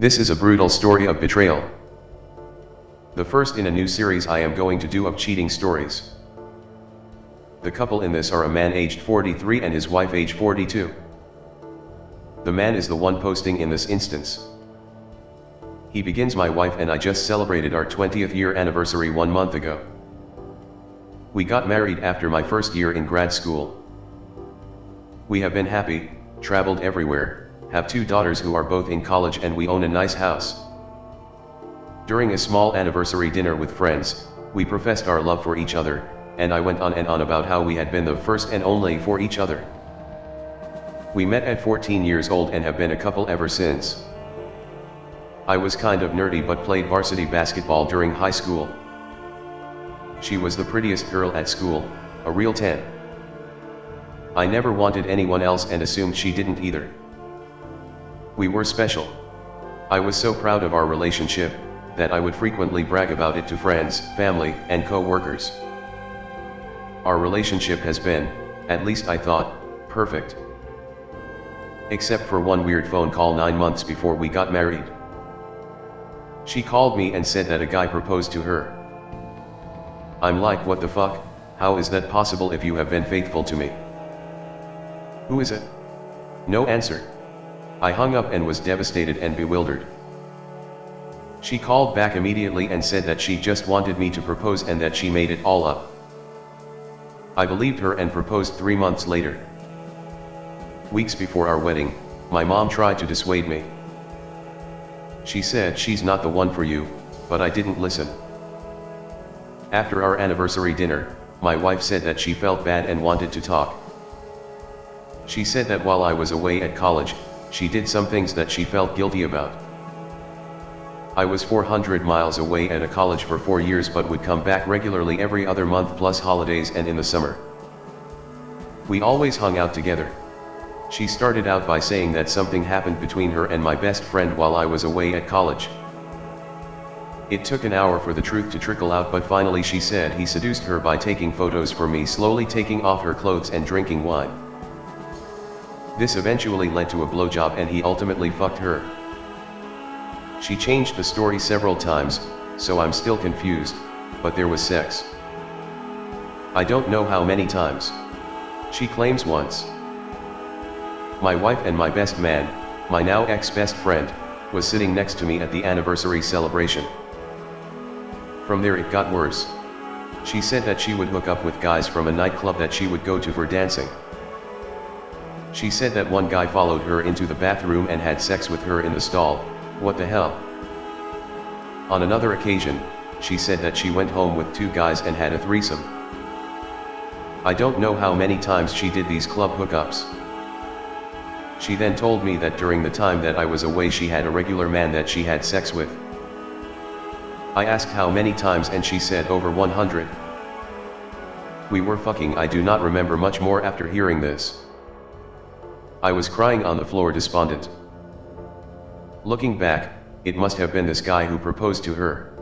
This is a brutal story of betrayal. The first in a new series I am going to do of cheating stories. The couple in this are a man aged 43 and his wife aged 42. The man is the one posting in this instance. He begins: my wife and I just celebrated our 20th year anniversary 1 month ago. We got married after my first year in grad school. We have been happy, traveled everywhere, have 2 daughters who are both in college, and we own a nice house. During a small anniversary dinner with friends, we professed our love for each other, and I went on and on about how we had been the first and only for each other. We met at 14 years old and have been a couple ever since. I was kind of nerdy but played varsity basketball during high school. She was the prettiest girl at school, a real 10. I never wanted anyone else and assumed she didn't either. We were special. I was so proud of our relationship that I would frequently brag about it to friends, family, and co-workers. Our relationship has been, at least I thought, perfect. Except for one weird phone call 9 months before we got married. She called me and said that a guy proposed to her. I'm like, what the fuck? How is that possible if you have been faithful to me? Who is it? No answer. I hung up and was devastated and bewildered. She called back immediately and said that she just wanted me to propose and that she made it all up. I believed her and proposed 3 months later. Weeks before our wedding, my mom tried to dissuade me. She said she's not the one for you, but I didn't listen. After our anniversary dinner, my wife said that she felt bad and wanted to talk. She said that while I was away at college, she did some things that she felt guilty about. I was 400 miles away at a college for 4 years but would come back regularly every other month plus holidays and in the summer. We always hung out together. She started out by saying that something happened between her and my best friend while I was away at college. It took an hour for the truth to trickle out, but finally she said he seduced her by taking photos for me, slowly taking off her clothes and drinking wine. This eventually led to a blowjob and he ultimately fucked her. She changed the story several times, so I'm still confused, but there was sex. I don't know how many times. She claims once. My wife and my best man, my now ex-best friend, was sitting next to me at the anniversary celebration. From there it got worse. She said that she would hook up with guys from a nightclub that she would go to for dancing. She said that one guy followed her into the bathroom and had sex with her in the stall. What the hell? On another occasion, she said that she went home with 2 guys and had a threesome. I don't know how many times she did these club hookups. She then told me that during the time that I was away she had a regular man that she had sex with. I asked how many times and she said over 100. We were fucking. I do not remember much more after hearing this. I was crying on the floor, despondent. Looking back, it must have been this guy who proposed to her.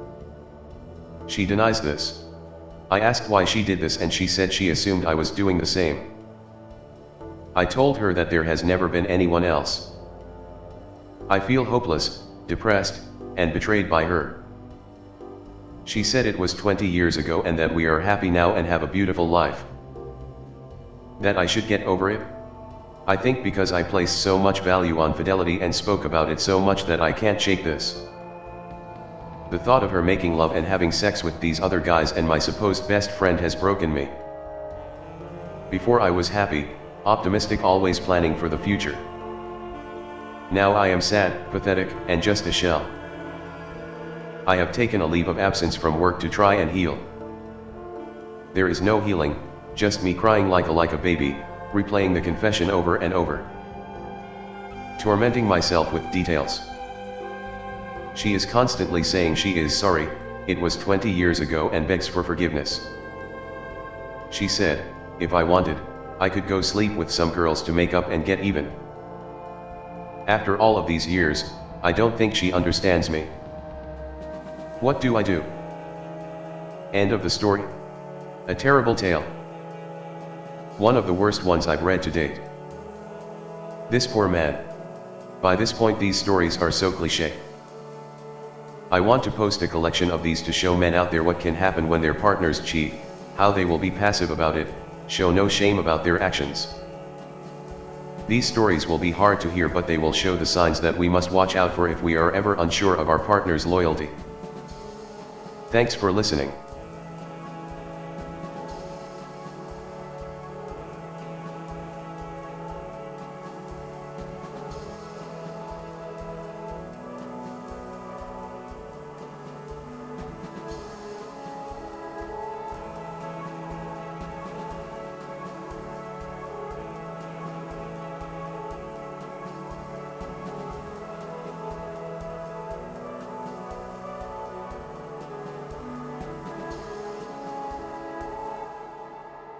She denies this. I asked why she did this and she said she assumed I was doing the same. I told her that there has never been anyone else. I feel hopeless, depressed, and betrayed by her. She said it was 20 years ago and that we are happy now and have a beautiful life. That I should get over it? I think because I place so much value on fidelity and spoke about it so much that I can't shake this. The thought of her making love and having sex with these other guys and my supposed best friend has broken me. Before I was happy, optimistic, always planning for the future. Now I am sad, pathetic, and just a shell. I have taken a leave of absence from work to try and heal. There is no healing, just me crying like a baby, replaying the confession over and over. Tormenting myself with details. She is constantly saying she is sorry, it was 20 years ago, and begs for forgiveness. She said, if I wanted, I could go sleep with some girls to make up and get even. After all of these years, I don't think she understands me. What do I do? End of the story. A terrible tale. One of the worst ones I've read to date. This poor man. By this point these stories are so cliché. I want to post a collection of these to show men out there what can happen when their partners cheat, how they will be passive about it, show no shame about their actions. These stories will be hard to hear, but they will show the signs that we must watch out for if we are ever unsure of our partner's loyalty. Thanks for listening.